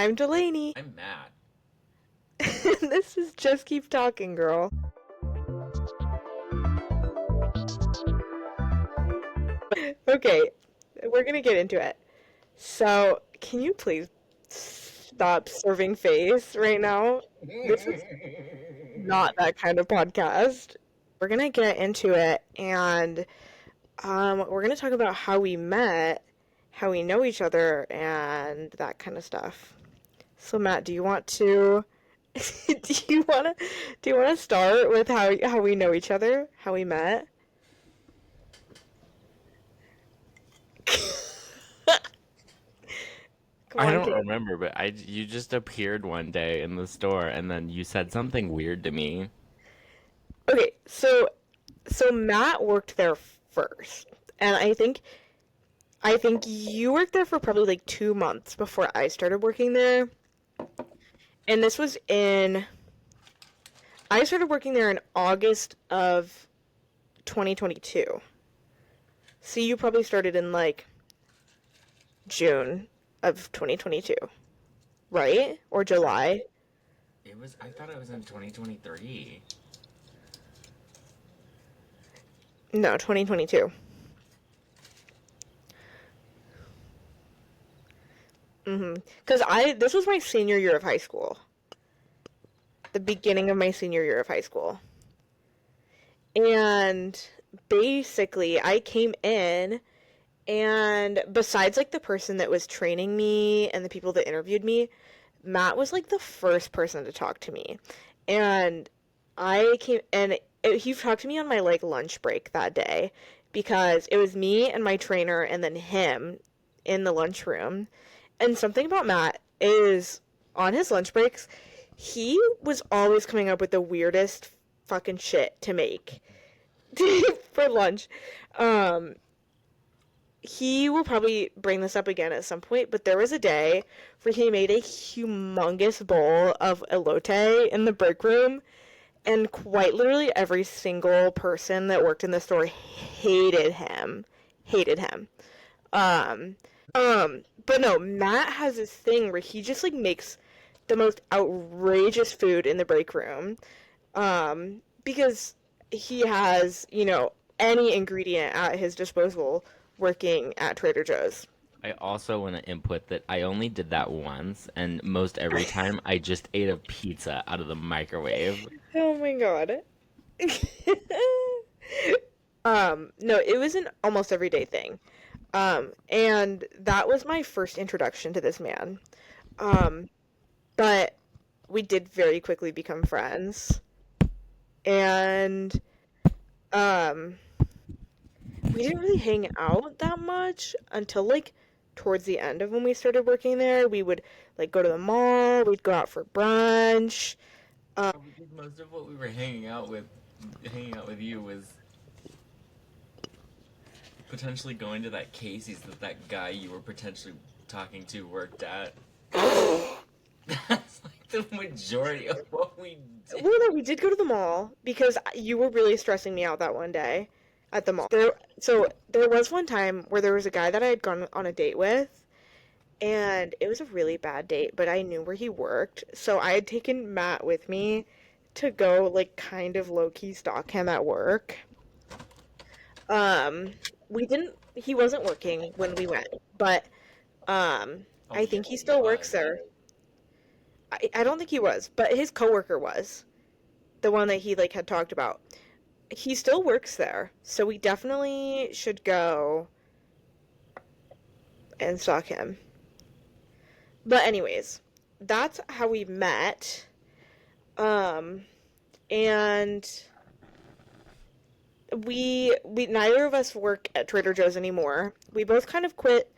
I'm Delaney. I'm Matt. This is Just Keep Talking, Girl. Okay, we're gonna get into it. So, can you please stop serving face right now? This is not that kind of podcast. We're gonna get into it, and we're gonna talk about how we met, how we know each other, and that kind of stuff. So, Matt, do you want to do you wanna start with how we know each other, how we met? Come I on, don't kid. remember, but you just appeared one day in the store and then you said something weird to me. Okay, so Matt worked there first, and I think you worked there for probably like 2 months before I started working there, and this was in I started working there in August of 2022. So you probably started in like June of 2022, right? Or July? I thought it was in 2023. No, 2022. Because this was my senior year of high school, the beginning of my senior year of high school. And basically, I came in, and besides like the person that was training me and the people that interviewed me, Matt was like the first person to talk to me. And I came and he talked to me on my like lunch break that day because it was me and my trainer and then him in the lunchroom. And something about Matt is on his lunch breaks, he was always coming up with the weirdest fucking shit to make for lunch. Um, he will probably bring this up again at some point, but there was a day where he made a humongous bowl of elote in the break room, and quite literally every single person that worked in the store hated him. Hated him. Um, but no, Matt has this thing where he just like makes the most outrageous food in the break room. Because he has, any ingredient at his disposal working at Trader Joe's. I also want to input that I only did that once, and most every time I just ate a pizza out of the microwave. Oh my god. No, it was an almost everyday thing. And that was my first introduction to this man. Um, but we did very quickly become friends. And um, we didn't really hang out that much until like towards the end of when we started working there. We would like go to the mall, we'd go out for brunch. Because most of what we were hanging out with you was potentially going to that Casey's that guy you were potentially talking to worked at. That's like the majority of what we did. Well, no, we did go to the mall because you were really stressing me out that one day at the mall. So there was one time where there was a guy that I had gone on a date with, and it was a really bad date, but I knew where he worked, so I had taken Matt with me to go like kind of low key stalk him at work. Um, we didn't. He wasn't working when we went, but Oh I yeah, think he he still works was. there. I don't think he was, but his coworker was the one that he like had talked about. He still works there, so we definitely should go and stalk him. But anyways, that's how we met. Um, and we neither of us work at Trader Joe's anymore. We both kind of quit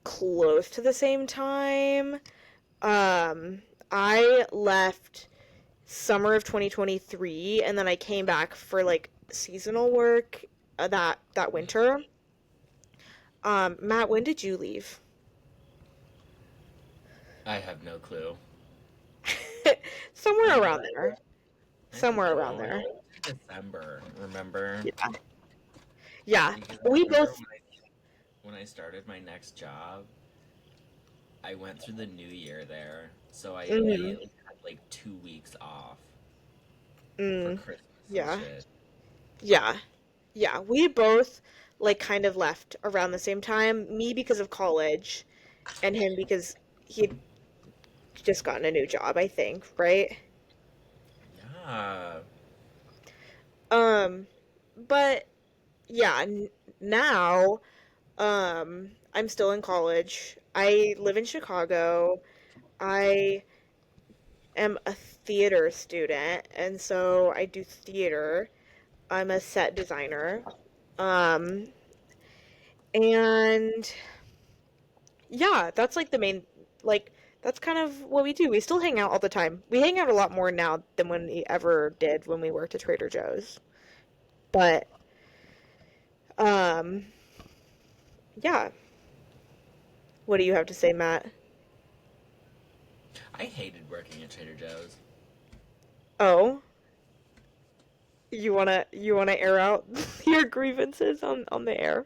close to the same time. Um, I left summer of 2023, and then I came back for like seasonal work that winter. Matt, when did you leave? I have no clue. Somewhere I know around there. I think Somewhere it around was there. December, remember? Yeah. Yeah. Because I We remember both. when I started my next job, I went through the new year there, so I Mm-hmm. immediately had like 2 weeks off for Mm, Christmas and yeah. shit. Yeah. Yeah. We both like kind of left around the same time. Me because of college, and him because he'd just gotten a new job, I think, right? Yeah. Um, but yeah, now I'm still in college. I live in Chicago. I am a theater student, and so I do theater. I'm a set designer. Um, and yeah, that's like the main, like, that's kind of what we do. We still hang out all the time. We hang out a lot more now than when we ever did when we worked at Trader Joe's. But, um, yeah. What do you have to say, Matt? I hated working at Trader Joe's. Oh, you wanna air out your grievances on the air?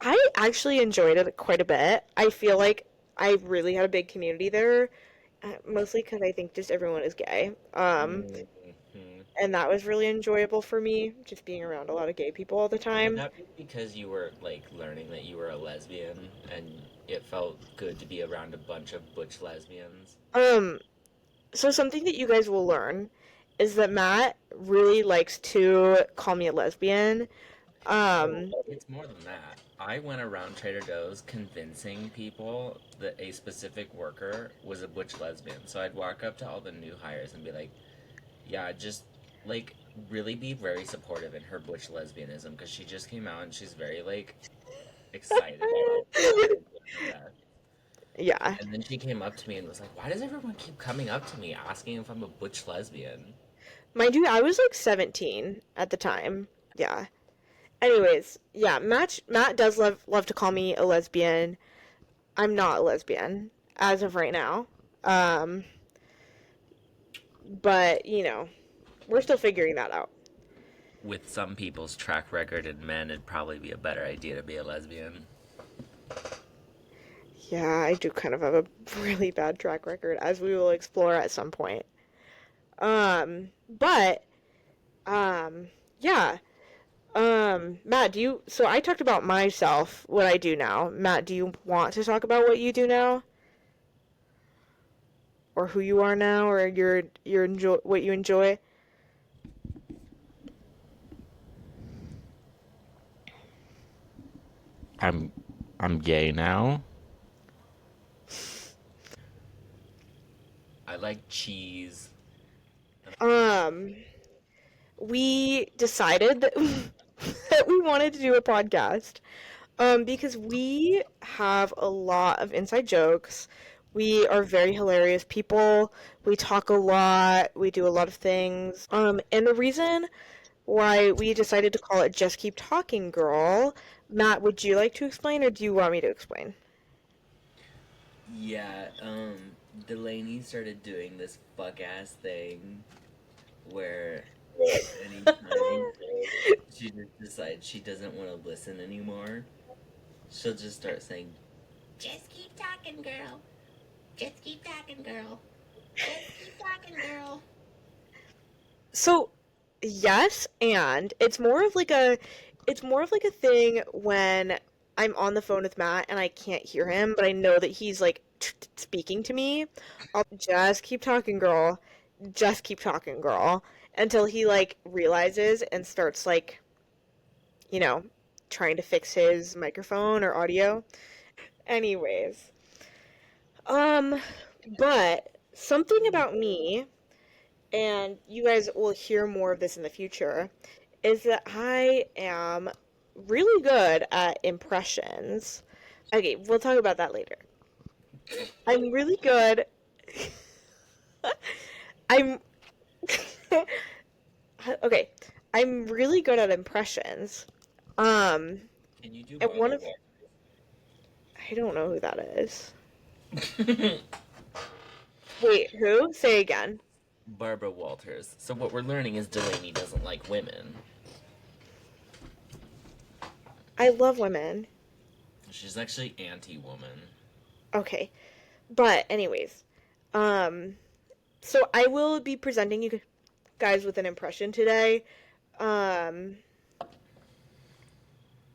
I actually enjoyed it quite a bit. I feel like I really had a big community there, mostly because I think just everyone is gay. Hmm. And that was really enjoyable for me, just being around a lot of gay people all the Would time. that be because you were like learning that you were a lesbian and it felt good to be around a bunch of butch lesbians? Um, so something that you guys will learn is that Matt really likes to call me a lesbian. Oh, Um, it's more than that. I went around Trader Joe's convincing people that a specific worker was a butch lesbian. So I'd walk up to all the new hires and be like, yeah, just like really be very supportive in her butch lesbianism because she just came out and she's very like excited about that and doing her best. yeah. And then she came up to me and was like, why does everyone keep coming up to me asking if I'm a butch lesbian? Mind you, I was like 17 at the time. Yeah. Anyways, yeah, Matt does love to call me a lesbian. I'm not a lesbian as of right now. Um, but we're still figuring that out. With some people's track record in men, it'd probably be a better idea to be a lesbian. Yeah, I do kind of have a really bad track record, as we will explore at some point. But um, yeah. Matt, so I talked about myself, what I do now. Matt, do you want to talk about what you do now? Or who you are now, or your enjoy what you enjoy? I'm I'm gay now. I like cheese. And Um, we decided that that we wanted to do a podcast. Because we have a lot of inside jokes. We are very hilarious people. We talk a lot. We do a lot of things. And the reason why we decided to call it Just Keep Talking Girl, Matt, would you like to explain or do you want me to explain? yeah, Delaney started doing this fuck ass thing where anytime she just decides she doesn't want to listen anymore, she'll just start saying, just keep talking, girl. Just keep talking, girl. Just keep talking, girl. So, yes, and it's more of like a thing when I'm on the phone with Matt and I can't hear him, but I know that he's like speaking to me. I'll just keep talking, girl. Just keep talking, girl, until he like realizes and starts like, you know, trying to fix his microphone or audio. Anyways, um, but something about me, and you guys will hear more of this in the future, is that I am really good at impressions. Okay, we'll talk about that later. I'm really good. I'm okay. I'm really good at impressions. Um, Can you do and one Barbara of I don't know who that is. Walters? Wait, who? Say again. Barbara Walters. So what we're learning is Delaney doesn't like women. I love women. She's actually anti-woman. Okay. But anyways, um so I will be presenting you guys with an impression today. Um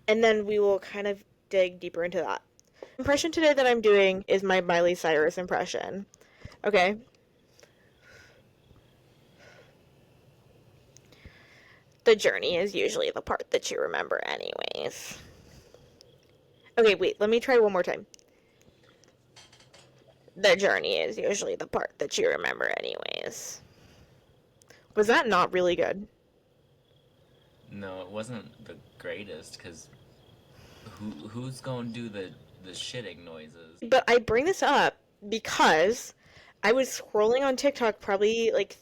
and then we will kind of dig deeper into that. Impression today that I'm doing is my Miley Cyrus impression. Okay? The journey is usually the part that you remember anyways. Okay, wait, let me try one more time. The journey is usually the part that you remember anyways. Was that not really good? No, it wasn't the greatest because who's gonna do the shitting noises? But I bring this up because I was scrolling on TikTok probably like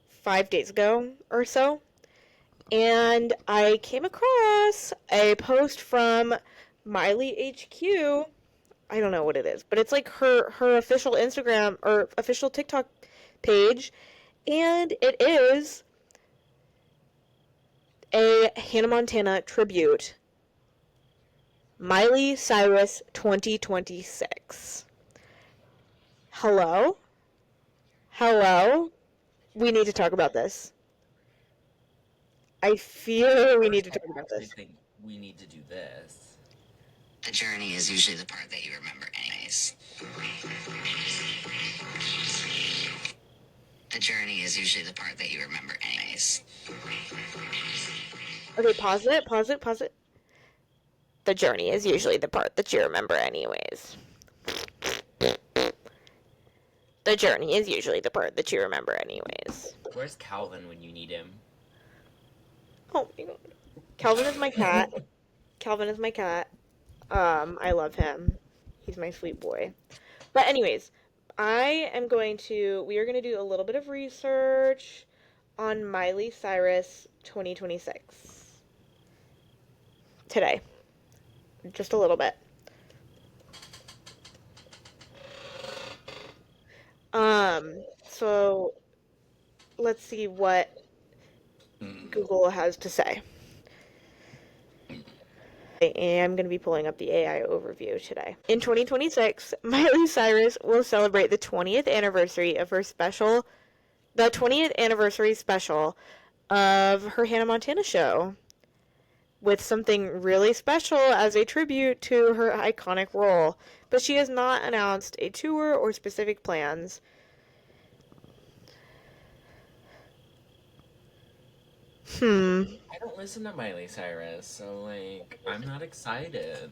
5 days ago or so, and I came across a post from Miley HQ. I don't know what it is, but it's like her official Instagram or official TikTok page, and it is a Hannah Montana tribute. Miley Cyrus 2026. Hello? Hello? We need to talk about this. I feel we need to talk I about actually this. think we need to do this. The journey is usually the part that you remember anyways. The journey is usually the part that you remember anyways. Okay, pause it, pause it, pause it. The journey is usually the part that you remember anyways. The journey is usually the part that you remember anyways. Where's Calvin when you need him? Oh my god. Calvin is my cat. Calvin is my cat. I love him. He's my sweet boy. But anyways, we are going to do a little bit of research on Miley Cyrus 2026 today. Just a little bit. So let's see what Google has to say. I am going to be pulling up the AI overview today. In 2026, Miley Cyrus will celebrate the 20th anniversary of the 20th anniversary special of her Hannah Montana show with something really special as a tribute to her iconic role, but she has not announced a tour or specific plans. I don't listen to Miley Cyrus, so like I'm not excited.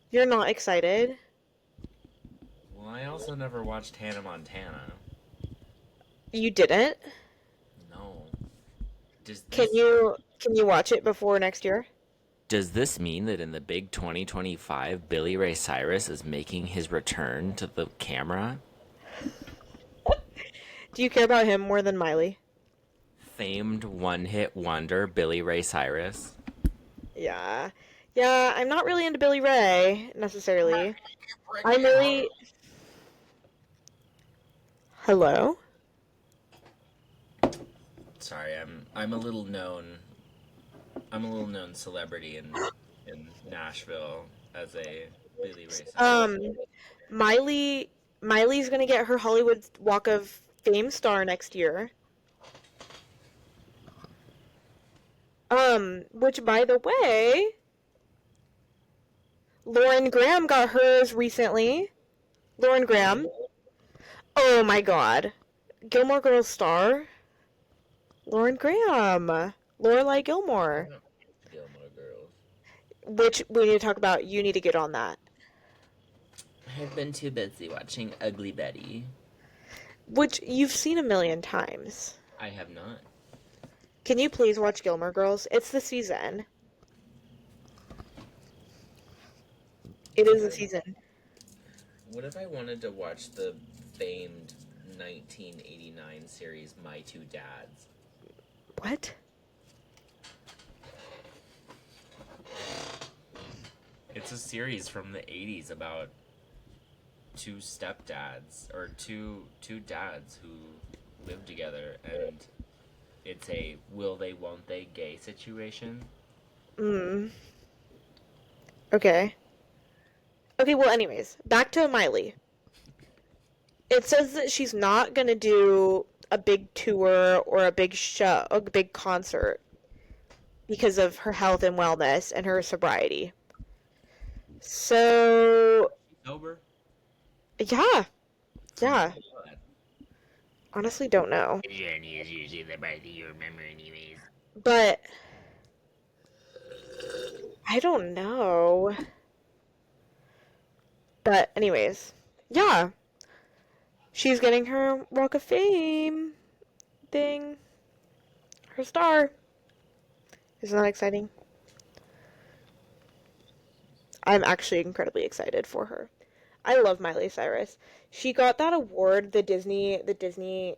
You're not excited? Well, I also never watched Hannah Montana. You didn't? No. Does Can this you can you watch it before next year? does this mean that in the big 2025 Billy Ray Cyrus is making his return to the camera? Do you care about him more than Miley? Famed one-hit wonder Billy Ray Cyrus. Yeah. Yeah, I'm not really into Billy Ray necessarily. I'm really Hello? Sorry, I'm a little known celebrity in Nashville as a Billy Ray Cyrus. Um Miley's gonna get her Hollywood Walk of Fame star next year. Which by the way, Lauren Graham got hers recently. Lauren Graham. Oh my god. Gilmore Girls star? Lauren Graham. Lorelai Gilmore. I don't Gilmore Girls. Which we need to talk about. You need to get on that. I've been too busy watching Ugly Betty. Which you've seen a million times. I have not. Can you please watch Gilmore Girls? It's the season. It is the season. What if I wanted to watch the famed 1989 series My Two Dads? What? It's a series from the 80s about two stepdads or two dads who live together and it's a will they, won't they gay situation. Mm. Okay. Okay, well, anyways, back to Miley. It says that she's not gonna do a big tour or a big show, a big concert because of her health and wellness and her sobriety. So, Sober? yeah, Oh my yeah. god. Honestly, don't know. Journey is usually the part that you remember, anyways. But I don't know. But anyways, yeah, she's getting her Walk of Fame thing, her star. Isn't that exciting? I'm actually incredibly excited for her. I love Miley Cyrus. She got that award, the Disney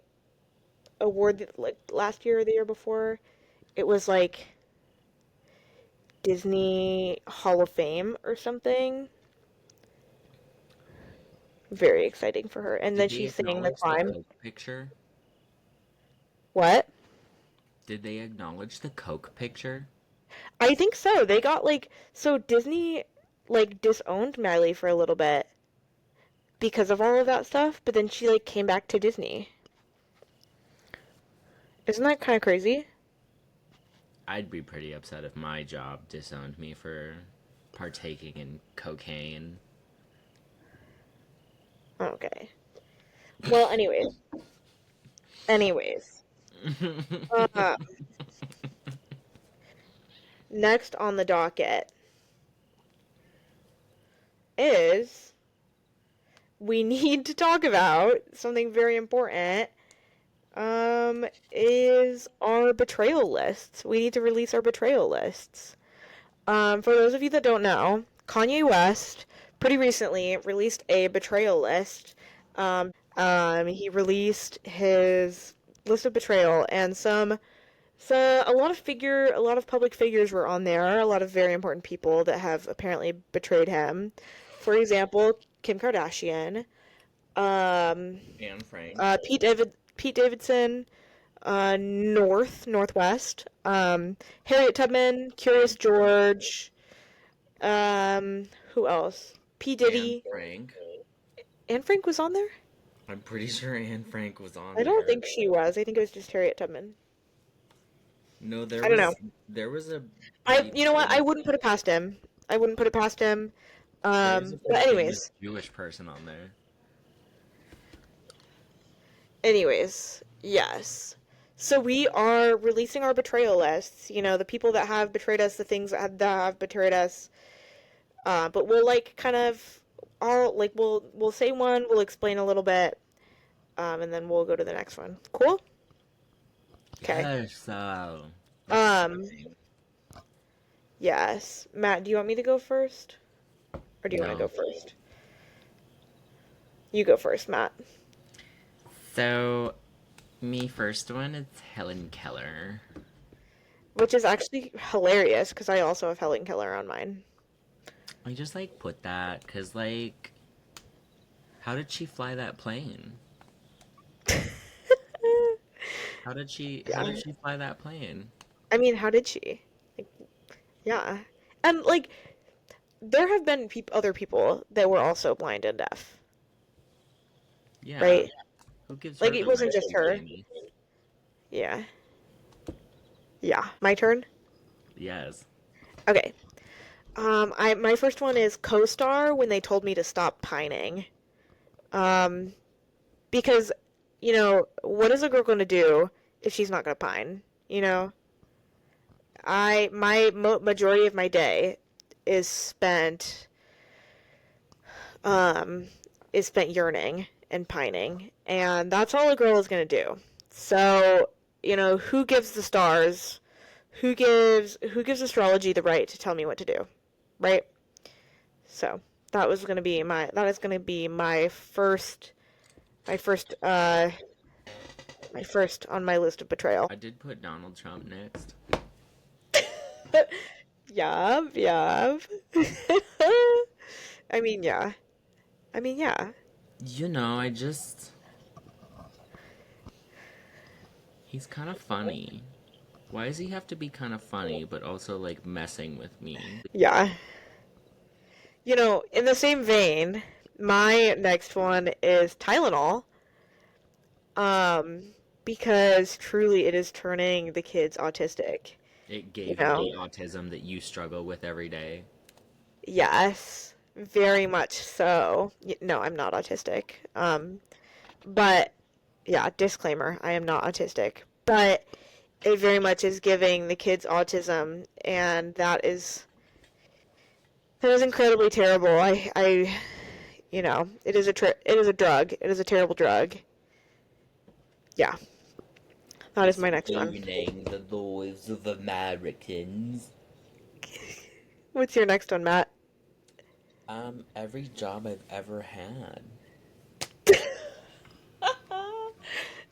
award, like last year or the year before. It was like Disney Hall of Fame or something. Very exciting for her. And then Did they she's singing The acknowledge the Climb. Coke picture? What? Did they acknowledge the Coke picture? I think so. They got like so Disney like disowned Miley for a little bit because of all of that stuff, but then she like came back to Disney. Isn't that kind of crazy? I'd be pretty upset if my job disowned me for partaking in cocaine. Okay. Well, anyways. Uh, Next on the docket is we need to talk about something very important. Is our betrayal lists. We need to release our betrayal lists. For those of you that don't know, Kanye West pretty recently released a betrayal list. He released his list of betrayal, and a lot of public figures were on there. A lot of very important people that have apparently betrayed him. For example, Kim Kardashian, um, Anne Frank. Pete Davidson, Northwest, Harriet Tubman, Curious George, who else? P. Anne Diddy. Frank. Anne Frank was on there? I'm pretty sure Anne Frank was on I don't there. think she was. I think it was just Harriet Tubman. No, I don't know. there was a You know what? I famous wouldn't put it past him. I wouldn't put it past him. there was a But famous anyways, Jewish person on there. yes. So we are releasing our betrayal lists. You know, the people that have betrayed us, the things that have betrayed us. But we'll like kind of all like we'll say one, we'll explain a little bit, and then we'll go to the next one. Cool? Okay. Yes, so that's Um, exciting. yes. Matt, do you want me to go first? Or do you want to go No. first? You go first, Matt. So, me first one is Helen Keller. Which is actually hilarious because I also have Helen Keller on mine. I just like put that because like, how did she fly that plane? How Yeah. did she fly that plane? I mean, how did she? Like, yeah. And like there have been other people that were also blind and deaf, Yeah, right? who gives Like her it the wasn't right just to her. Jamie? Yeah. Yeah. My turn. Yes. Okay. My first one is co-star when they told me to stop pining. Um, because what is a girl going to do if she's not going to pine? You know, my majority of my day is spent um yearning and pining, and that's all a girl is going to do. So, who gives the stars? Who gives astrology the right to tell me what to do? Right? So, that is going to be my first my first on my list of betrayal. I did put Donald Trump next. Yup, yup. I mean, yeah. I mean, yeah. You know, I just He's kind of funny. Why does he have to be kind of funny, but also like messing with me? Yeah. You know, in the same vein, my next one is Tylenol. Um, because truly it is turning the kids autistic. It You gave you know? the autism that you struggle with every day. Yes, very much so. No, I'm not autistic. But yeah, disclaimer, I am not autistic. But it very much is giving the kids autism, and that is incredibly terrible. It is it is a drug. It is a terrible drug. Yeah, that is It's my next one. ruining the lives of Americans. What's your next one, Matt? Every job I've ever had.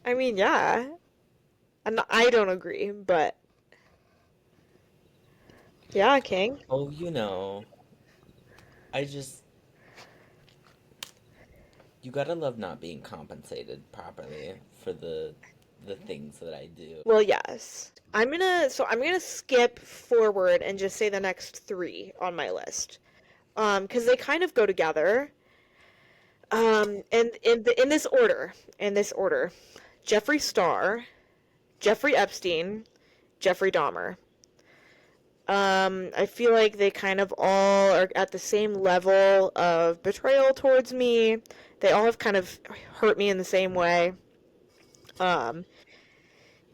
I mean, yeah, and I don't agree, but yeah, King. Oh, you know, I just you gotta love not being compensated properly for the things that I do. Well, yes. I'm gonna skip forward and just say the next three on my list. Because they kind of go together. And in this order, Jeffree Star, Jeffrey Epstein, Jeffrey Dahmer. I feel like they kind of all are at the same level of betrayal towards me. They all have kind of hurt me in the same way. Um,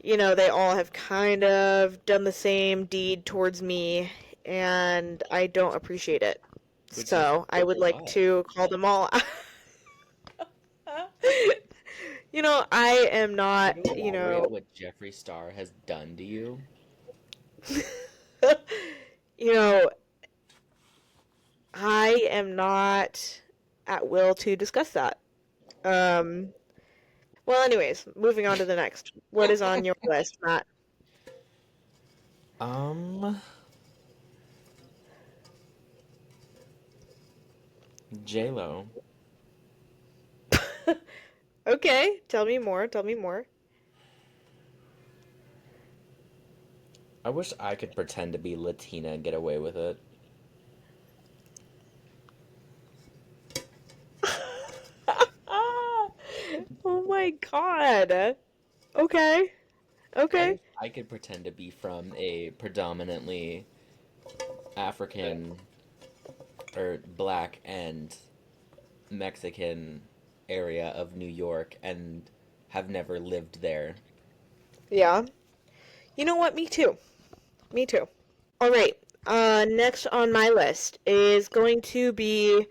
they all have kind of done the same deed towards me, and I don't appreciate it. Which is So I would like what? to call them all out. I am Can you not, elaborate what Jeffree Star has done to you? you know, I am not at will to discuss that. Um, well, anyways, moving on to the next. What is on your list, Matt? Um, J-Lo. Okay, tell me more. Tell me more. I wish I could pretend to be Latina and get away with it. Oh my God. Okay. I Okay. wish I could pretend to be from a predominantly African or black and Mexican area of New York and have never lived there. Yeah. You know what? Me too. Me too. All right. Next on my list is going to be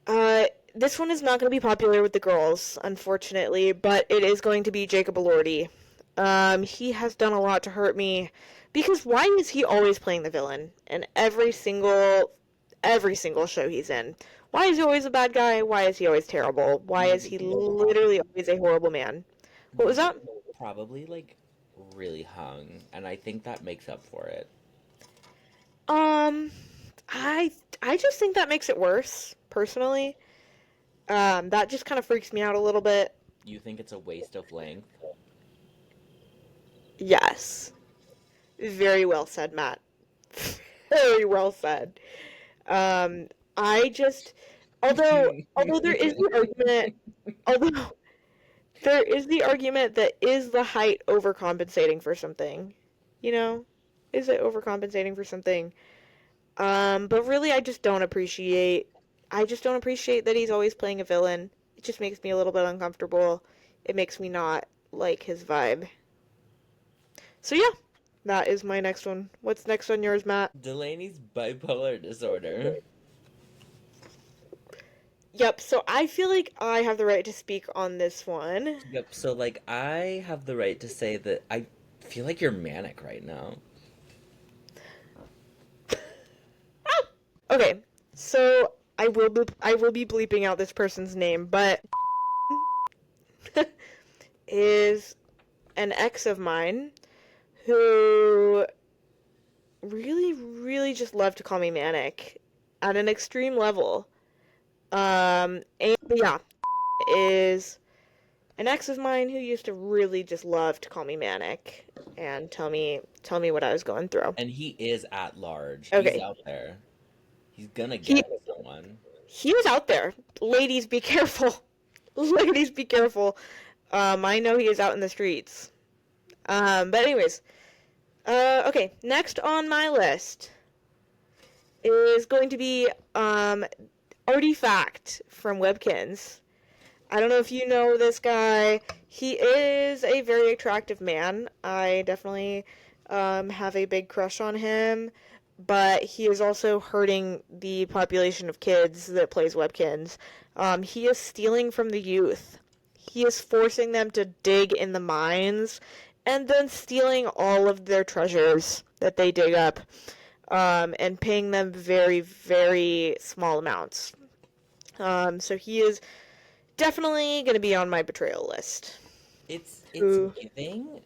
uh this one is not going to be popular with the girls, unfortunately, but it is going to be Jacob Elordi. He has done a lot to hurt me because why is he always playing the villain in every single show he's in? Why is he always a bad guy? Why is he always terrible? Why is he literally always a horrible man? What was He's that? probably like really hung, and I think that makes up for it. Um, I I just think that makes it worse, personally. That just kind of freaks me out a little bit. You think it's a waste of length? Yes. Very well said, Matt. Very well said. I just, although there is the argument, although there is the argument that is the height overcompensating for something, you know? Is it overcompensating for something? But really, I just don't appreciate that he's always playing a villain. It just makes me a little bit uncomfortable. It makes me not like his vibe. So yeah, that is my next one. What's next on yours, Matt? Delaney's bipolar disorder. Yep, so I feel like I have the right to speak on this one. Yep, so like I have the right to say that I feel like you're manic right now. Okay, so I will be bleeping out this person's name, but is an ex of mine who really, really just loved to call me manic at an extreme level. And yeah, is an ex of mine who used to really just love to call me manic and tell me what I was going through. And he is at large. He's Okay. out there. He's gonna He get someone. he is out there. Ladies, be careful. Ladies, be careful. I know he is out in the streets. But anyways, okay, next on my list is going to be Artifact from Webkins. I don't know if you know this guy. He is a very attractive man. I definitely have a big crush on him, but he is also hurting the population of kids that plays Webkins. He is stealing from the youth. He is forcing them to dig in the mines and then stealing all of their treasures that they dig up, and paying them very, very small amounts. So he is definitely going to be on my betrayal list. It's Who? giving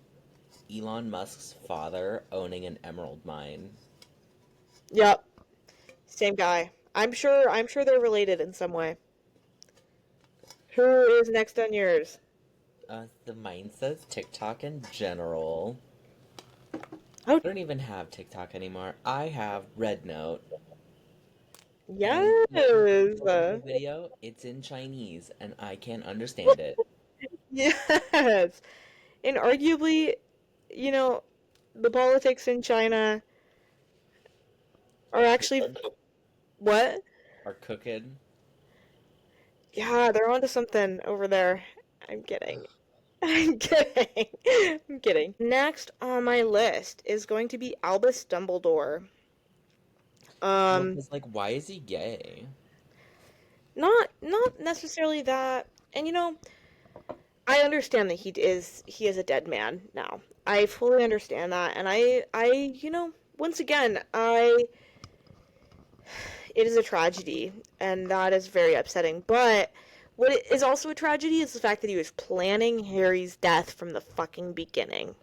Elon Musk's father owning an emerald mine. Yep, same guy. I'm sure they're related in some way. Who is next on yours? The mine says TikTok in general. I Oh, don't even have TikTok anymore. I have Red Note. And yes. looking at the overview video, it's in Chinese, and I can't understand it. Yes. And arguably, you know, the politics in China are actually what? Are cooking. Yeah, they're onto something over there. I'm kidding. I'm kidding. I'm kidding. Next on my list is going to be Albus Dumbledore. No, Um, because, like, why is he gay? not necessarily that. And I understand that he is a dead man now. I fully understand that, and once again, I it is a tragedy, and that is very upsetting. But what is also a tragedy is the fact that he was planning Harry's death from the fucking beginning.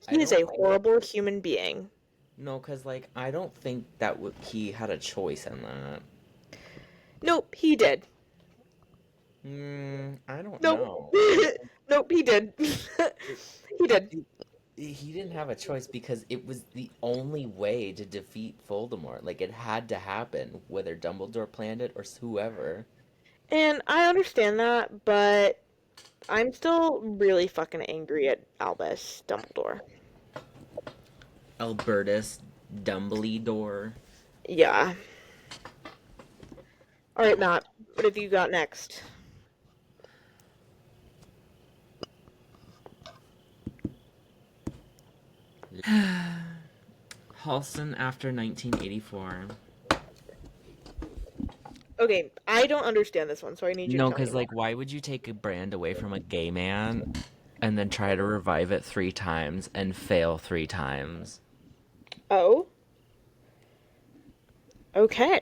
I He is don't a think. horrible human being. No, because, like, I don't think that he had a choice in that. Nope, he did. I don't Nope. know. Nope, he did. It, He did. it, he didn't have a choice because it was the only way to defeat Voldemort. Like, it had to happen, whether Dumbledore planned it or whoever. And I understand that, but I'm still really fucking angry at Albus Dumbledore. Albertus Dumbledore. Yeah. All right, Matt. What have you got next? Halston after 1984. Okay, I don't understand this one, so I need you to No, tell me because, more. like, why would you take a brand away from a gay man and then try to revive it 3 times and fail 3 times? Oh, okay.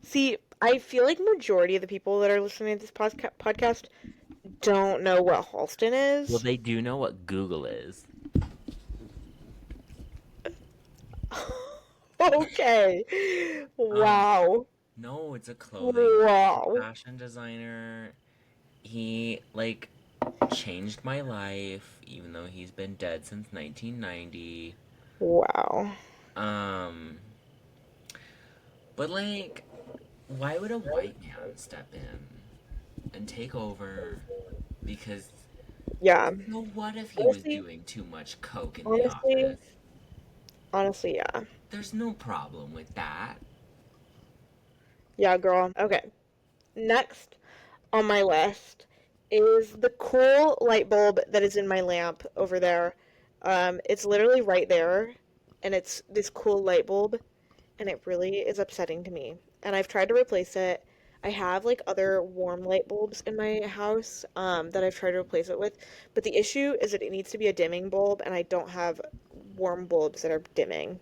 See, I feel like majority of the people that are listening to this podcast don't know what Halston Well, is. they do know what Google is. Okay. Um, Wow. no, it's a clothing Wow. fashion designer. He, like, changed my life, even though he's been dead since 1990. Wow. Um, but, like, why would a white man step in and take over? Because, Yeah. so what if he was Honestly, doing too much coke in the honestly, office? honestly, yeah. There's no problem with that. Yeah, girl. Okay. Next on my list is the cool light bulb that is in my lamp over there. It's literally right there, and it's this cool light bulb, and it really is upsetting to me. And I've tried to replace it. I have like other warm light bulbs in my house, that I've tried to replace it with, but the issue is that it needs to be a dimming bulb, and I don't have warm bulbs that are dimming.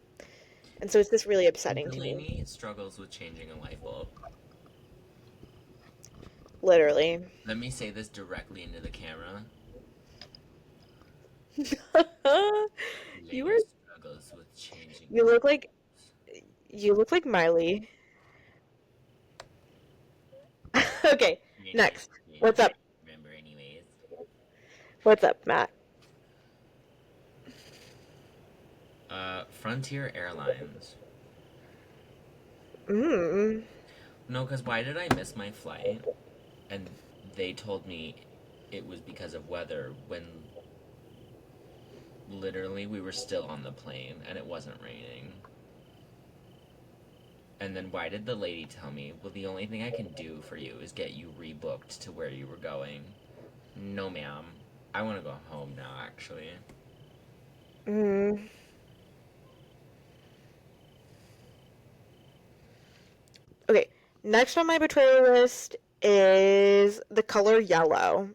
And so it's just really upsetting to me, Delaney struggles with changing a light bulb. literally. Let me say this directly into the camera. You Delaney are struggles with changing you light look like bulbs. you look like Miley. Okay, next. What's up? Remembering What's up, Matt? Frontier Airlines. Mm. No, because why did I miss my flight? And they told me it was because of weather when literally we were still on the plane and it wasn't raining. And then why did the lady tell me, well, the only thing I can do for you is get you rebooked to where you were going? No, ma'am. I want to go home now, actually. Mm. Okay, next on my betrayal list is the color yellow.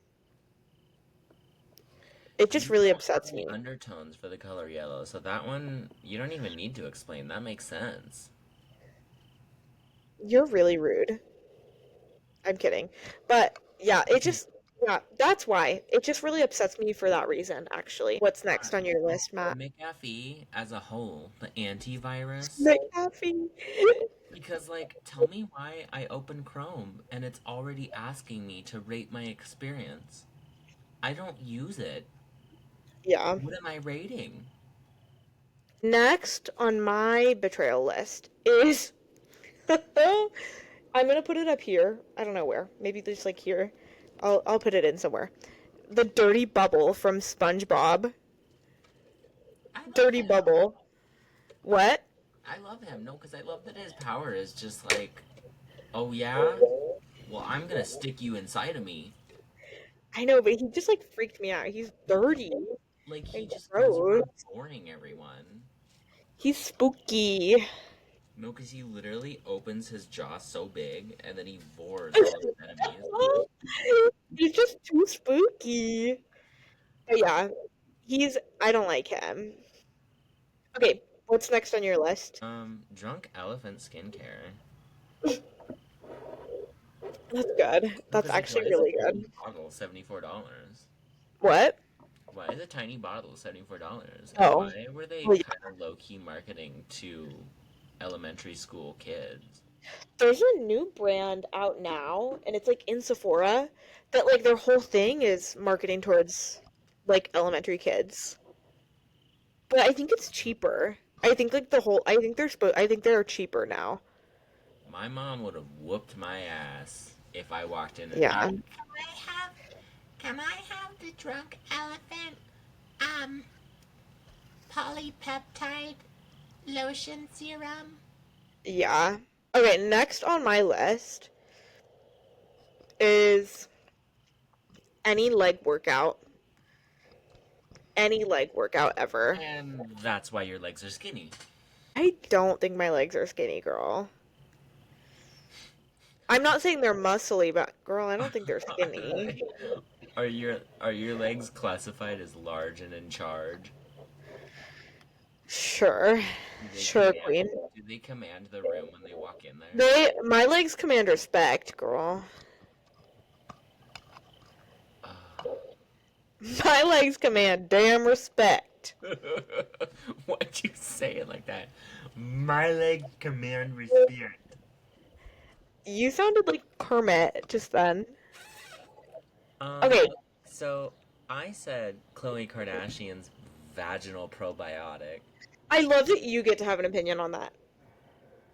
It just You really don't have upsets any me. undertones for the color yellow, so that one, you don't even need to explain. That makes sense. You're really rude. I'm kidding. But yeah, yeah, that's why. It just really upsets me for that reason, actually. What's next on your list, Matt? McAfee as a whole, the antivirus. McAfee. Because, like, tell me why I open Chrome and it's already asking me to rate my experience. I don't use it. Yeah. What am I rating? Next on my betrayal list is I'm gonna put it up here. I don't know where. Maybe just like here. I'll put it in somewhere. The dirty bubble from SpongeBob. I love Dirty him. bubble. What? I love him. No, because I love that his power is just like, oh yeah? Well, I'm gonna stick you inside of me. I know, but he just like freaked me out. He's dirty Like, he and just goes gross. around boring everyone. He's spooky. No, because he literally opens his jaw so big and then he bores all of his enemies. He's just too spooky. But yeah, I don't like him. Okay, what's next on your list? Drunk elephant skincare. That's good. No, That's because, like, why actually is a really tiny good. bottle $74? What? Why is a tiny bottle $74? And Oh, why were they well, kind of low key marketing to elementary school kids? there's a new brand out now, and it's like in Sephora that like their whole thing is marketing towards like elementary kids. But I think it's cheaper. I think like I think they're cheaper now. My mom would have whooped my ass if I walked in and Yeah. Can I have the drunk elephant um polypeptide lotion serum? Yeah. Okay, next on my list is any leg workout. Any leg workout ever. and that's why your legs are skinny. I don't think my legs are skinny, girl. I'm not saying they're muscly, but girl, I don't think they're skinny. Are your legs classified as large and in charge? Sure. Do they Sure, command queen. do they command the room when they walk in there? My legs command respect, girl. My legs command damn respect. Why'd you say it like that? My legs command respect. You sounded like Kermit just then. Um, Okay, so I said Khloe Kardashian's vaginal probiotic. I love that you get to have an opinion on that,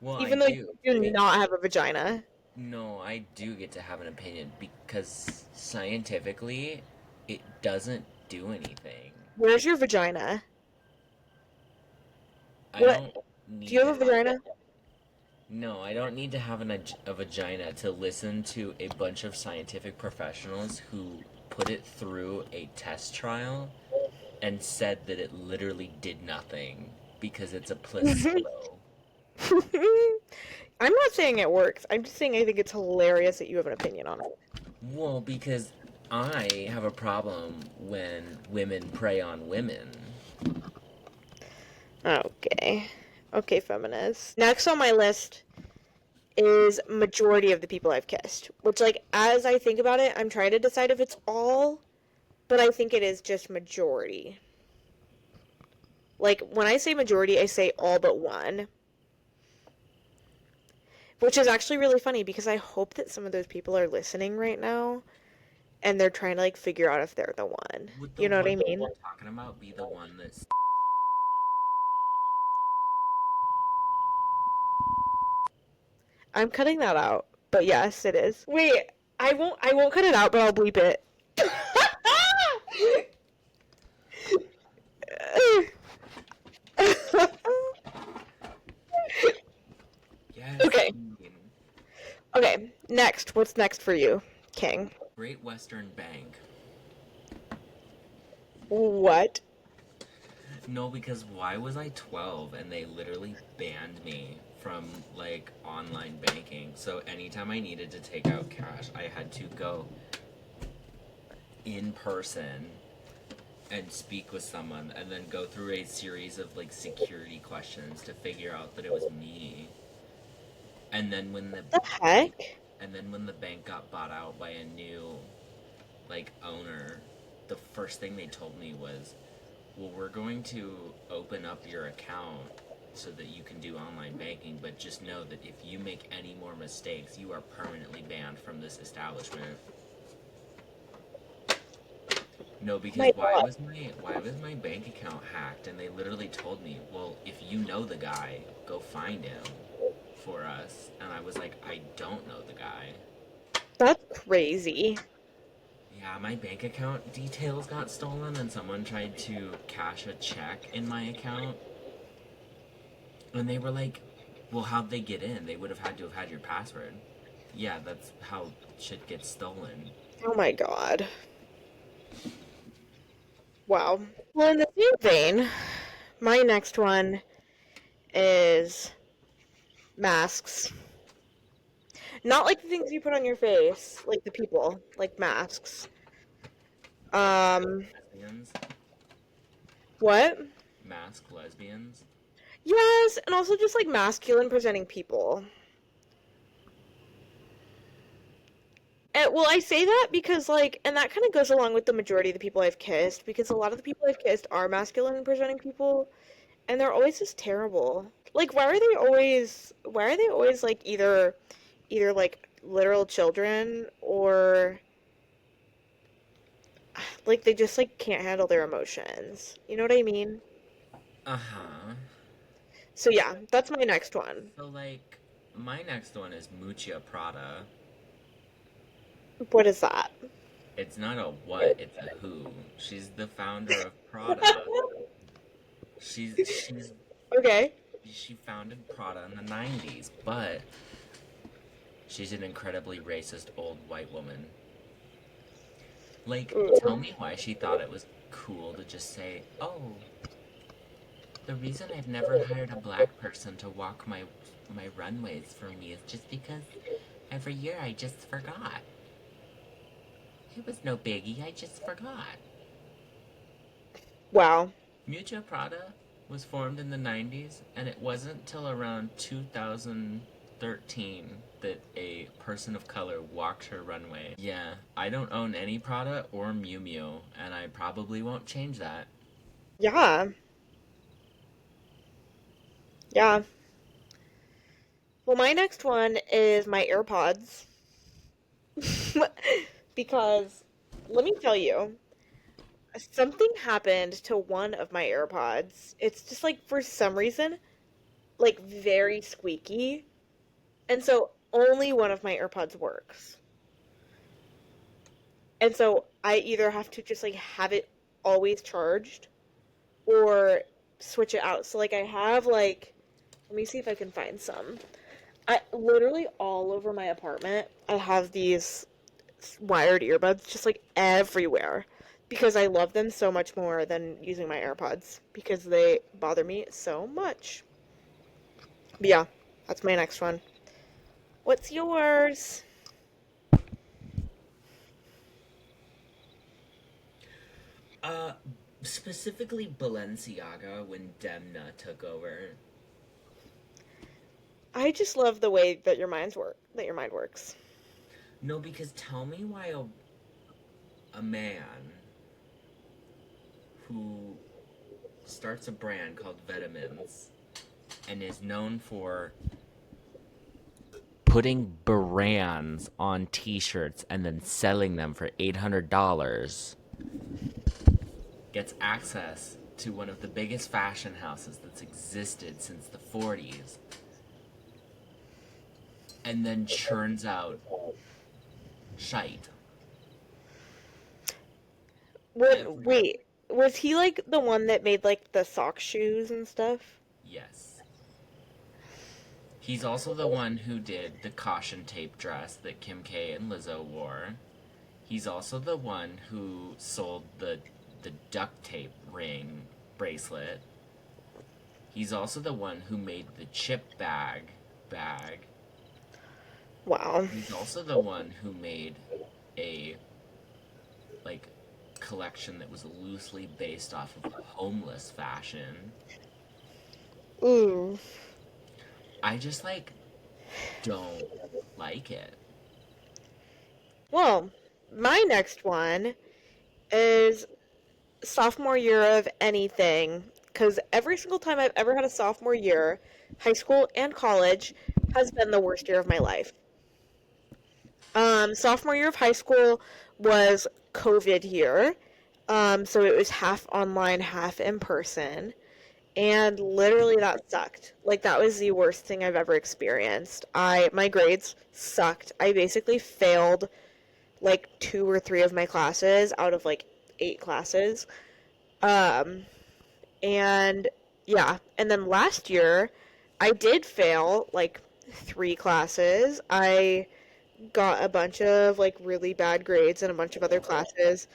Well, I even though do. you do not have a vagina. No, I do get to have an opinion because scientifically, it doesn't do anything. Where's your vagina? I What? don't Do need you to have a have. vagina? No, I don't need to have a vagina to listen to a bunch of scientific professionals who put it through a test trial and said that it literally did nothing because it's a placebo. I'm not saying it works. I'm just saying I think it's hilarious that you have an opinion on it. Well, because I have a problem when women prey on women. Okay. Okay, feminist. Next on my list is majority of the people I've kissed. Which, like, as I think about it, I'm trying to decide if it's all, but I think it is just majority. Like, when I say majority, I say all but one. Which is actually really funny because I hope that some of those people are listening right now and they're trying to like figure out if they're the one. Would the You know what one I that mean? you're talking about be the one that's I'm cutting that out. But yes, it is. Wait, I won't cut it out, but I'll bleep it. yes, Okay. Queen. Okay. Next. What's next for you, King? Great Western Bank. What? No, because why was I 12 and they literally banned me from like online banking? So anytime I needed to take out cash, I had to go in person and speak with someone and then go through a series of like security questions to figure out that it was me. And then when the The bank heck? and then when the bank got bought out by a new like owner, the first thing they told me was, well, we're going to open up your account so that you can do online banking, but just know that if you make any more mistakes, you are permanently banned from this establishment. No, because My God. why was my bank account hacked? And they literally told me, well, if you know the guy, go find him for us. And I was like, I don't know the guy. That's crazy. Yeah, my bank account details got stolen and someone tried to cash a check in my account. And they were like, well, how'd they get in? They would have had to have had your password. Yeah, that's how shit gets stolen. Oh my God. Wow. Well, in the same vein, my next one is masks. Not like the things you put on your face, like the people, like masks. Um, Lesbians? what? Masked lesbians? Yes, and also just like masculine presenting people. And, well, I say that because like, and that kind of goes along with the majority of the people I've kissed, because a lot of the people I've kissed are masculine presenting people, and they're always just terrible. Like, why are they always like either like literal children or like they just like can't handle their emotions. You know what I mean? Uh huh. So yeah, that's my next one. So, like, my next one is Mucha Prada. What is that? It's not a what, it's a who. She's the founder of Prada. She's Okay. she founded Prada in the 90s, but she's an incredibly racist old white woman. Like, tell Ooh. me why she thought it was cool to just say, "Oh, the reason I've never hired a black person to walk my runways for me is just because every year I just forgot. It was no biggie, I just forgot." Wow. Mucha Prada was formed in the 90s, and it wasn't till around 2013 that a person of color walked her runway. Yeah, I don't own any Prada or Miu Miu, and I probably won't change that. Yeah. Yeah. Well, my next one is my AirPods. Because let me tell you, something happened to one of my AirPods. It's just like for some reason, like very squeaky. And so only one of my AirPods works. And so I either have to just like have it always charged or switch it out. So like I have like let me see if I can find some. I literally all over my apartment I have these wired earbuds just like everywhere because I love them so much more than using my AirPods because they bother me so much. But yeah, that's my next one. What's yours? Uh, Specifically Balenciaga when Demna took over. I just love the way that your mind works. No, because tell me why a man who starts a brand called Vitamins and is known for putting brands on t-shirts and then selling them for $800 gets access to one of the biggest fashion houses that's existed since the 40s and then churns out shite. Every Wait, was he like the one that made like the sock shoes and stuff? Yes. He's also the one who did the caution tape dress that Kim K and Lizzo wore. He's also the one who sold the duct tape ring bracelet. He's also the one who made the chip bag. Wow. He's also the one who made a like collection that was loosely based off of homeless fashion. Ooh. I just like don't like it. Well, my next one is sophomore year of anything, because every single time I've ever had a sophomore year, high school and college, has been the worst year of my life. Sophomore year of high school was COVID year, so it was half online, half in person, and literally that sucked. Like that was the worst thing I've ever experienced. My grades sucked. I basically failed like two or three of my classes out of like eight classes. Um, and yeah, and then last year I did fail like three classes. I got a bunch of like really bad grades in a bunch of other classes.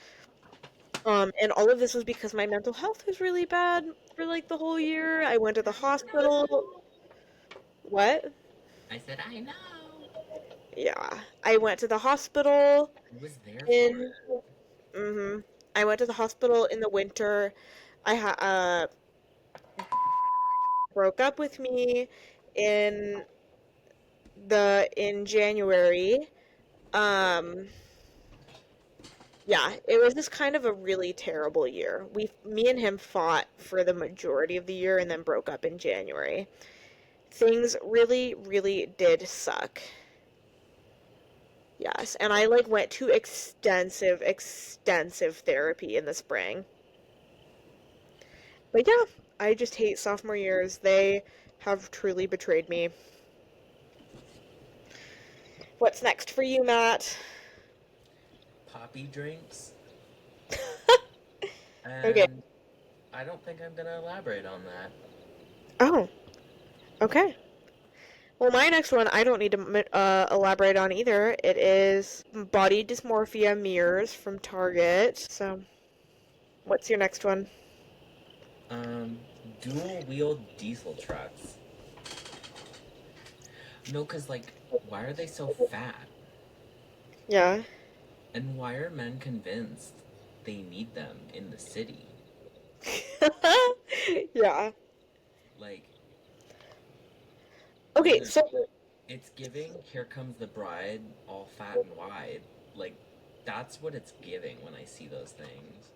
And all of this was because my mental health was really bad for like the whole year. I went to the hospital. What? I said I know. Yeah. I went to the hospital I was there for in it. hmm I went to the hospital in the winter. I broke up with me in in January. Um yeah, it was just kind of a really terrible year. Me and him fought for the majority of the year and then broke up in January. Things really, really did suck. Yes, and I like went to extensive therapy in the spring. But yeah, I just hate sophomore years. They have truly betrayed me. What's next for you, Matt? Poppy drinks, Okay. and I don't think I'm gonna elaborate on that. Oh, okay. Well, my next one I don't need to elaborate on either. It is body dysmorphia mirrors from Target. So, what's your next one? Um, Dual wheel diesel trucks. No, cause like, why are they so fat? Yeah. And why are men convinced they need them in the city? Yeah. Like, Okay, either so it's giving "Here Comes the Bride" all fat and wide. Like, that's what it's giving when I see those things.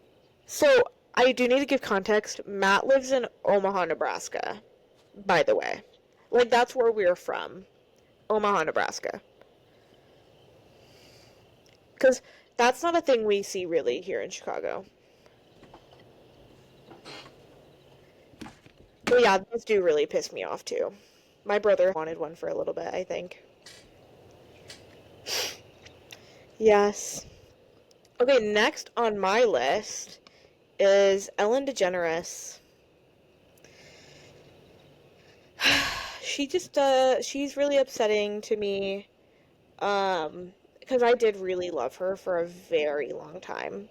so I do need to give context. Matt lives in Omaha, Nebraska, by the way. Like that's where we're from. Omaha, Nebraska. Cuz that's not a thing we see really here in Chicago. But yeah, those do really piss me off too. My brother wanted one for a little bit, I think. Yes. Okay, next on my list is Ellen DeGeneres. She's really upsetting to me. Because I did really love her for a very long time.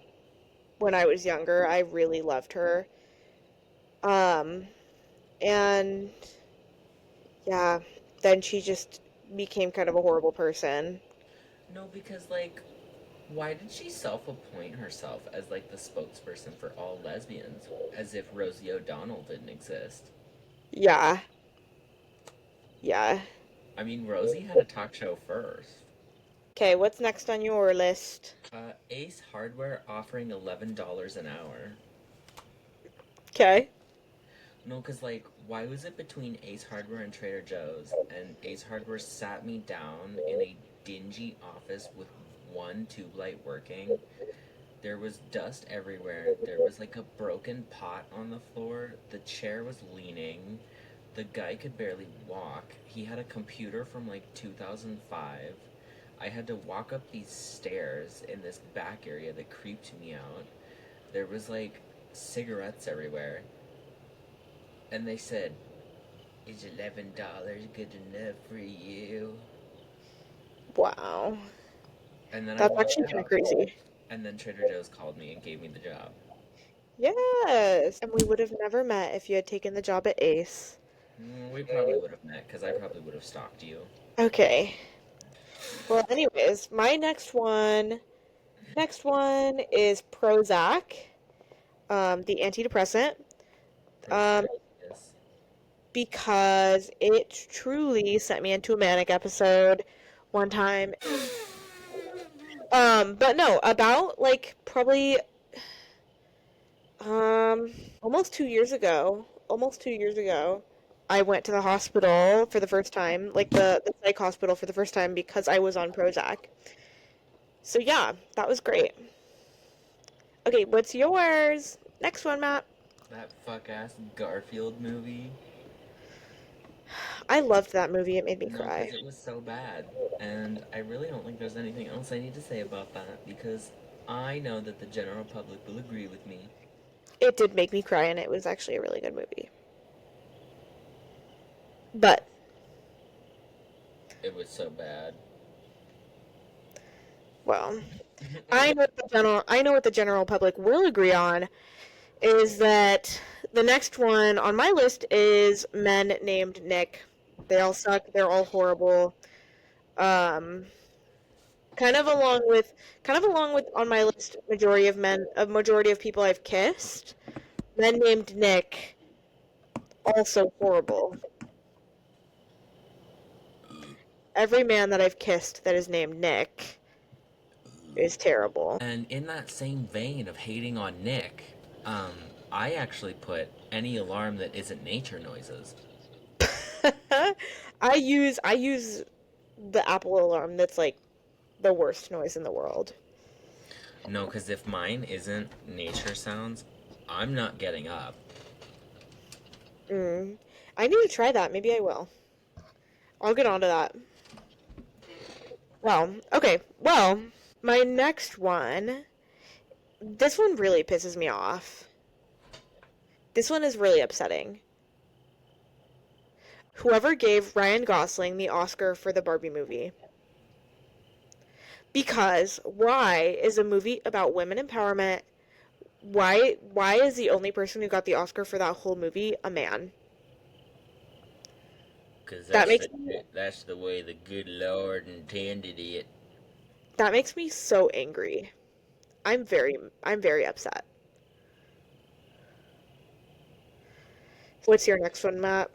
When I was younger, I really loved her. Um, and yeah, then she just became kind of a horrible person. No, because like, why did she self-appoint herself as like the spokesperson for all lesbians, as if Rosie O'Donnell didn't exist? Yeah, yeah. I mean, Rosie had a talk show first. Okay, what's next on your list? Ace Hardware offering $11 an hour. Okay. No, because, like, why was it between Ace Hardware and Trader Joe's? And Ace Hardware sat me down in a dingy office with one tube light working. There was dust everywhere. There was, like, a broken pot on the floor. The chair was leaning. The guy could barely walk. He had a computer from, like, 2005. I had to walk up these stairs in this back area that creeped me out. There was, like, cigarettes everywhere. And they said, "Is $11 good enough for you?" Wow. And then I That's walked actually kind of out. crazy. And then Trader Joe's called me and gave me the job. Yes. And we would have never met if you had taken the job at Ace. We probably would have met because I probably would have stalked you. Okay. Well, anyways, my next one is Prozac, the antidepressant, um, Yes. because it truly sent me into a manic episode one time. But no, about like probably um almost 2 years ago, I went to the hospital for the first time, like the psych hospital for the first time because I was on Prozac. So yeah, that was great. Okay, what's yours? Next one, Matt. That fuck ass Garfield movie. I loved that movie. It made me No, cry. because it was so bad. And I really don't think there's anything else I need to say about that because I know that the general public will agree with me. It did make me cry, and it was actually a really good movie. But, It was so bad. well, I know what the general public will agree on is that the next one on my list is Men Named Nick. They all suck. They're all horrible. Um, kind of along with, on my list, majority of people I've kissed. Men Named Nick, also horrible. Every man that I've kissed that is named Nick is terrible. And in that same vein of hating on Nick, um, I actually put any alarm that isn't nature noises. I use the Apple alarm that's like the worst noise in the world. No, because if mine isn't nature sounds, I'm not getting up. Mm. I need to try that. Maybe I will. I'll get onto that. Well, okay. Well, my next one. This one really pisses me off. This one is really upsetting. Whoever gave Ryan Gosling the Oscar for the Barbie movie. Because why is a movie about women empowerment? Why is the only person who got the Oscar for that whole movie a man? Because That makes me that's the way the good Lord intended it. that makes me so angry. I'm very upset. What's your next one, Matt?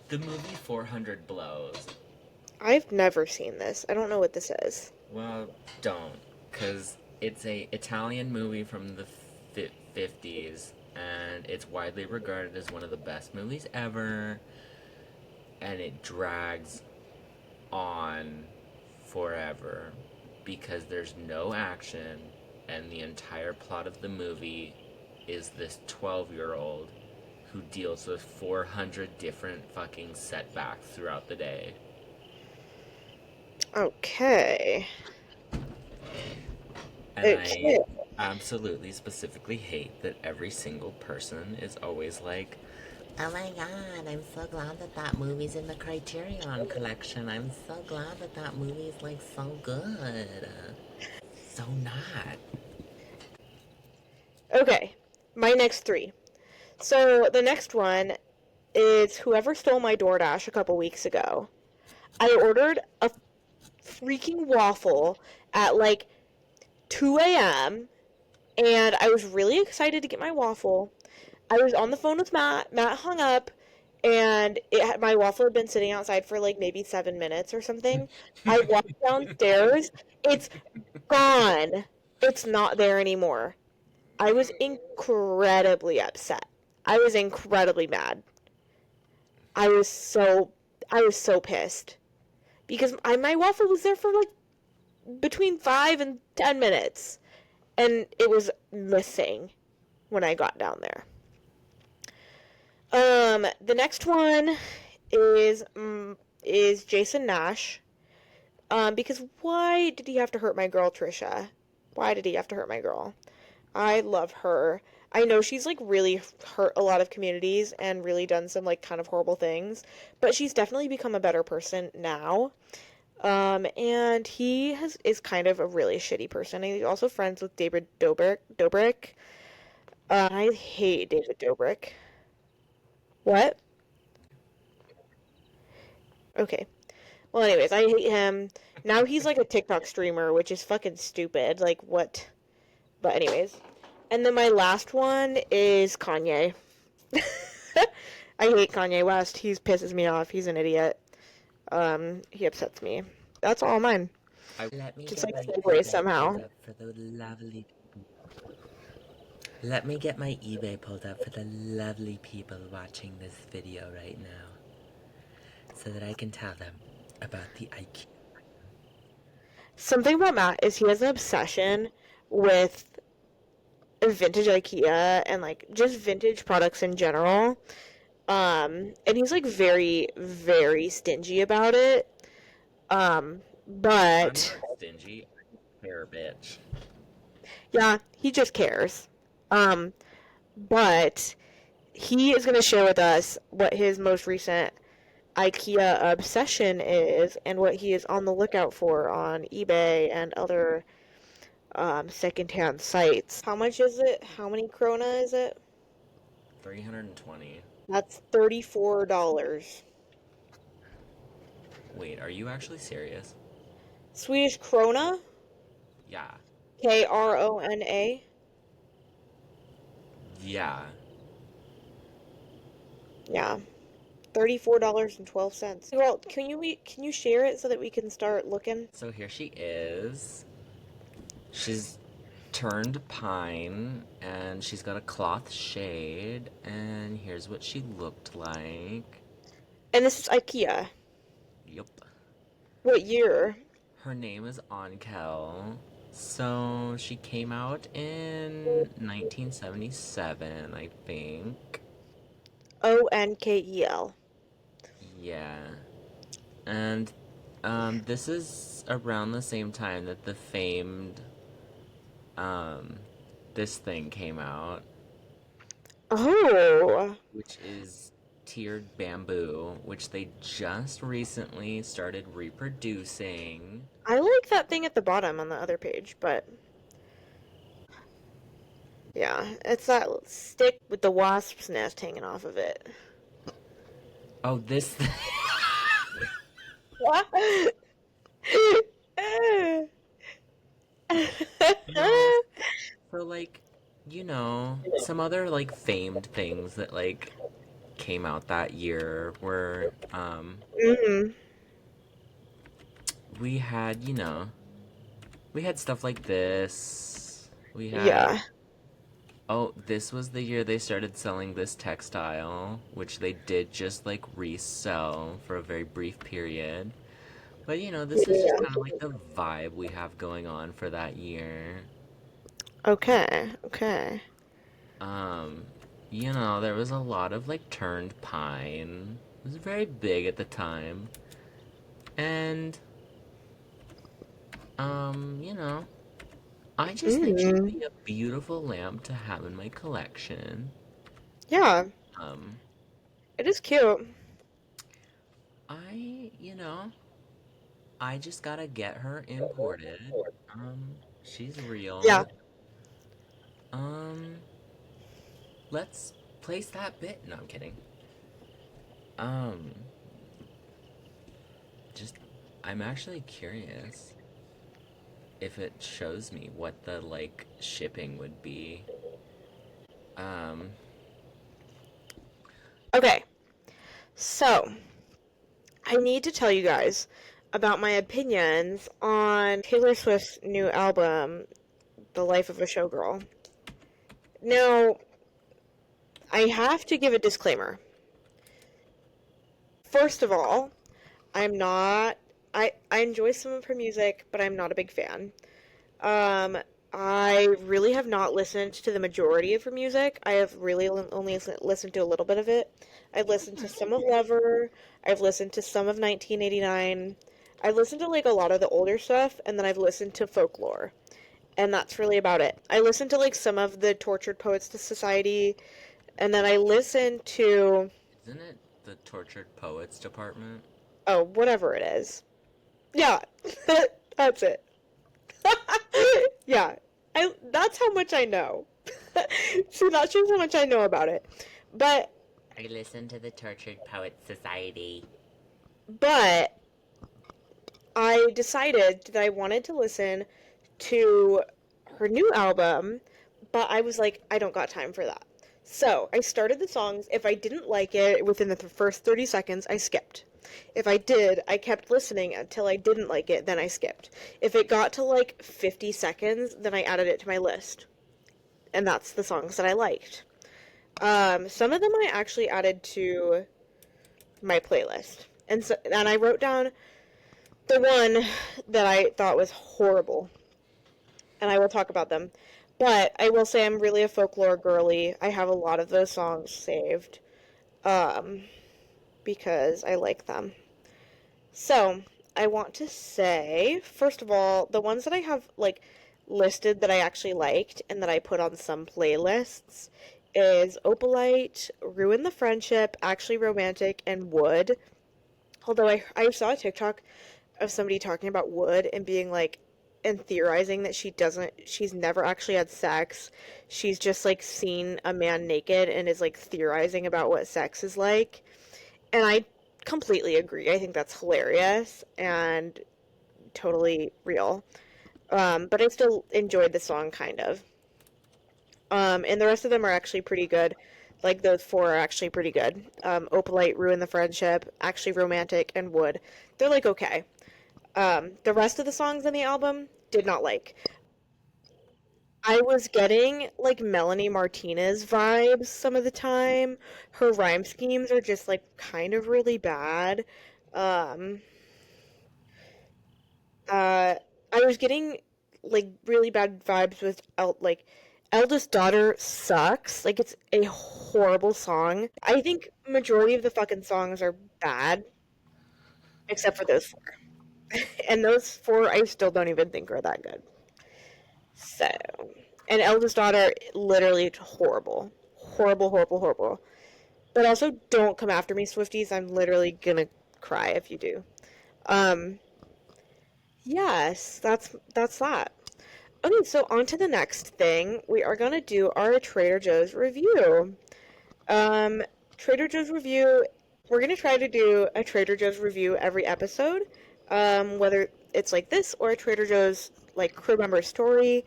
The movie 400 Blows. I've never seen this. I don't know what this is. Well, don't. Because it's a Italian movie from the 50s, and it's widely regarded as one of the best movies ever, and it drags on forever because there's no action, and the entire plot of the movie is this 12-year-old who deals with 400 different fucking setbacks throughout the day. Okay. And Okay. I absolutely specifically hate that every single person is always like, "Oh my god, I'm so glad that that movie's in the Criterion collection. I'm so glad that that movie's like so good." So not. Okay. My next three. So the next one is whoever stole my DoorDash a couple weeks ago. I ordered a freaking waffle at like 2 a.m. and I was really excited to get my waffle. I was on the phone with Matt. Matt hung up, and my waffle had been sitting outside for like maybe 7 minutes or something. I walked downstairs. It's gone. It's not there anymore. I was incredibly upset. I was incredibly mad. I was so I was so pissed because my waffle was there for like between 5 and 10 minutes, and it was missing when I got down there. The next one is Jason Nash. Because why did he have to hurt my girl Trisha? Why did he have to hurt my girl? I love her. I know she's like really hurt a lot of communities and really done some like kind of horrible things, but she's definitely become a better person now. And is kind of a really shitty person. And he's also friends with David Dobrik. I hate David Dobrik. What? Okay. Well, anyways, I hate him. Now he's like a TikTok streamer, which is fucking stupid. Like, what? But, anyways. And then my last one is Kanye. I hate Kanye West. He pisses me off. He's an idiot. He upsets me. That's all mine. Let me Just get like my segue eBay somehow. pulled up for the lovely. Let me get my eBay pulled up for the lovely people watching this video right now, so that I can tell them about the IKEA. Something about Matt is he has an obsession with vintage IKEA and like just vintage products in general. And he's like very, very stingy about it. I'm But not stingy. I'm a fair bitch. yeah, he just cares. Um, but he is going to share with us what his most recent IKEA obsession is and what he is on the lookout for on eBay and other secondhand sites. How much is it? How many krona is it? 320. That's $34. Wait, are you actually serious? Swedish krona? Yeah. Krona? Yeah. Yeah. $34.12. Well, can you share it so that we can start looking? So here she is. She's turned pine, and she's got a cloth shade, and here's what she looked like. And this is IKEA. Yup. What year? Her name is Onkel. So she came out in 1977, I think. ONKEL. Yeah. And this is around the same time that the famed um this thing came out, Oh, which is tiered bamboo, which they just recently started reproducing. I like that thing at the bottom on the other page, but yeah, it's that stick with the wasp's nest hanging off of it. Oh, this What? no. So like, some other like famed things that like came out that year were Mm, we had, we had stuff like this. We had yeah. Oh, this was the year they started selling this textile, which they did just like resell for a very brief period. But this is just Yeah. kind of like the vibe we have going on for that year. Okay. Okay. Um, there was a lot of like turned pine. It was very big at the time. And you know, I just think she'd Mm. be a beautiful lamp to have in my collection. Yeah, Um, it is cute. I, you know, I just gotta get her imported. She's Yeah. real. Um, let's place that bit. No, I'm kidding. Um, just, I'm actually curious if it shows me what the, like, shipping would be. Um, Okay. So, I need to tell you guys about my opinions on Taylor Swift's new album, The Life of a Showgirl. Now, I have to give a disclaimer. First of all, I'm not. I enjoy some of her music, but I'm not a big fan. Um, I really have not listened to the majority of her music. I have really only listened to a little bit of it. I've listened to some of Lover. I've listened to some of 1989. I've listened to like a lot of the older stuff, and then I've listened to Folklore. And that's really about it. I listened to like some of the Tortured Poets Society, and then I listened to, Isn't it the Tortured Poets Department? oh, whatever it is. Yeah, that's it. Yeah, that's how much I know. So that's just how much I know about it. But I listen to the Tortured Poets Society. but I decided that I wanted to listen to her new album, but I was like, I don't got time for that. So I started the songs. If I didn't like it within the first 30 seconds, I skipped. If I did, I kept listening until I didn't like it, then I skipped. If it got to like 50 seconds, then I added it to my list. And that's the songs that I liked. Some of them I actually added to my playlist. And I wrote down the one that I thought was horrible, and I will talk about them. But I will say I'm really a folklore girly. I have a lot of those songs saved, um, because I like them. So I want to say, first of all, the ones that I have like listed that I actually liked and that I put on some playlists is Opalite, Ruin the Friendship, Actually Romantic, and Wood. Although I saw a TikTok of somebody talking about Wood and being like, and theorizing that she's never actually had sex. She's just like seen a man naked and is like theorizing about what sex is like. And I completely agree. I think that's hilarious and totally real. But I still enjoyed the song kind of. And the rest of them are actually pretty good. Like those four are actually pretty good. Opalite, Ruin the Friendship, Actually Romantic, and Wood. They're like okay. The rest of the songs on the album did not like. I was getting like Melanie Martinez vibes some of the time. Her rhyme schemes are just like kind of really bad. Um, uh, I was getting like really bad vibes with like Eldest Daughter sucks. Like it's a horrible song. I think majority of the fucking songs are bad except for those four. And those four I still don't even think are that good. So, and Eldest Daughter, literally horrible. Horrible, horrible, horrible. But also, don't come after me, Swifties. I'm literally gonna cry if you do. Um, yes, that's that. Okay, so on to the next thing. We are gonna do our Trader Joe's review. Um, Trader Joe's review. We're gonna try to do a Trader Joe's review every episode. Whether it's like this or a Trader Joe's like crew member story.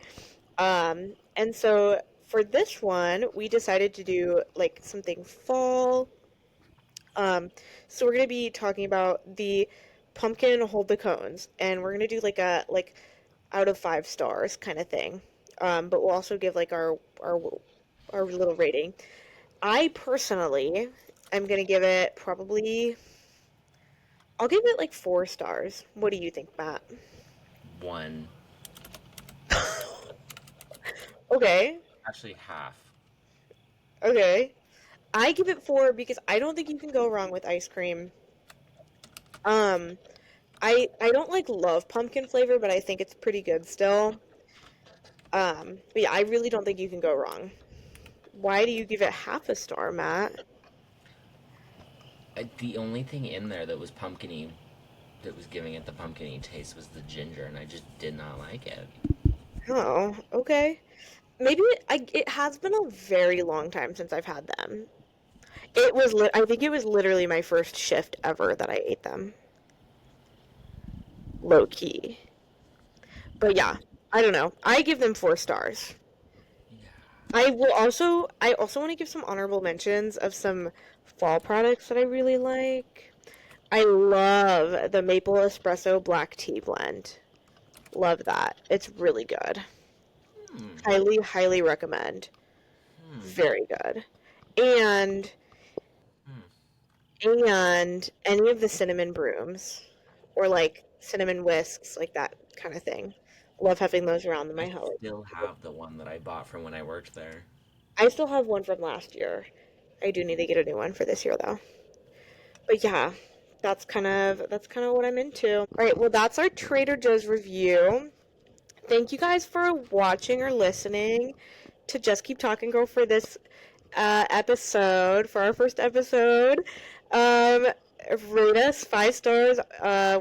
And so for this one, we decided to do like something fall. Um, so we're gonna be talking about the pumpkin hold the cones, and we're gonna do like a like out of 5 stars kind of thing. But we'll also give like our little rating. I personally am gonna give it probably. I'll give it like 4 stars. What do you think, Matt? One. Okay, Actually, half. okay. I give it 4 because I don't think you can go wrong with ice cream. Um, I don't like love pumpkin flavor, but I think it's pretty good still. But yeah, I really don't think you can go wrong. Why do you give it half a star, Matt? The only thing in there that was pumpkiny, that was giving it the pumpkiny taste, was the ginger, and I just did not like it. Oh, okay. Maybe it has been a very long time since I've had them. I think it was literally my first shift ever that I ate them. Low key. But yeah, I don't know. I give them 4 stars. Yeah. I also want to give some honorable mentions of some fall products that I really like. I love the maple espresso black tea blend. Love that. It's really good. Hmm. Highly, highly recommend. Hmm. Very good. And Hmm. and any of the cinnamon brooms or like cinnamon whisks, like that kind of thing. Love having those around I my house. still have the one that I bought from when I worked there. I still have one from last year. I do need to get a new one for this year though. But yeah, that's kind of what I'm into. All right, well that's our Trader Joe's review. Thank you guys for watching or listening to Just Keep Talking Girl for this episode, for our first episode. Um, Rate us 5 stars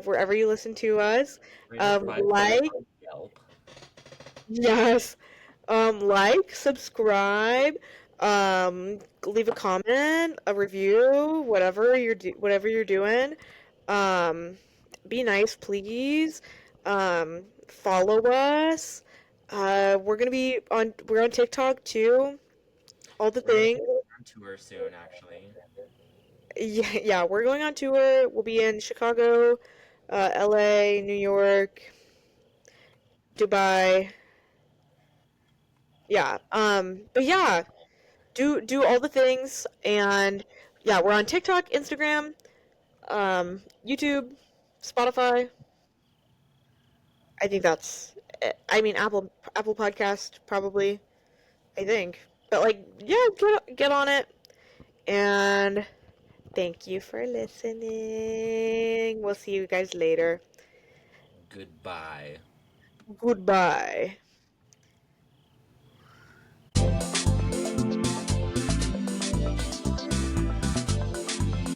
wherever you listen to us. Rate us 5 stars Like, on Yelp. yes, like, subscribe, leave a comment, a review, whatever you're doing. Um, be nice, please. Follow us. We're on TikTok too. All the We're gonna things. be on tour soon, actually. Yeah, yeah, we're going on tour. We'll be in Chicago, LA, New York, Dubai. Yeah. But yeah, do all the things, and yeah, we're on TikTok, Instagram, YouTube, Spotify. I think that's it. I mean, Apple Podcast probably. I think, but like, yeah, get on it, and thank you for listening. We'll see you guys later. Goodbye. Goodbye.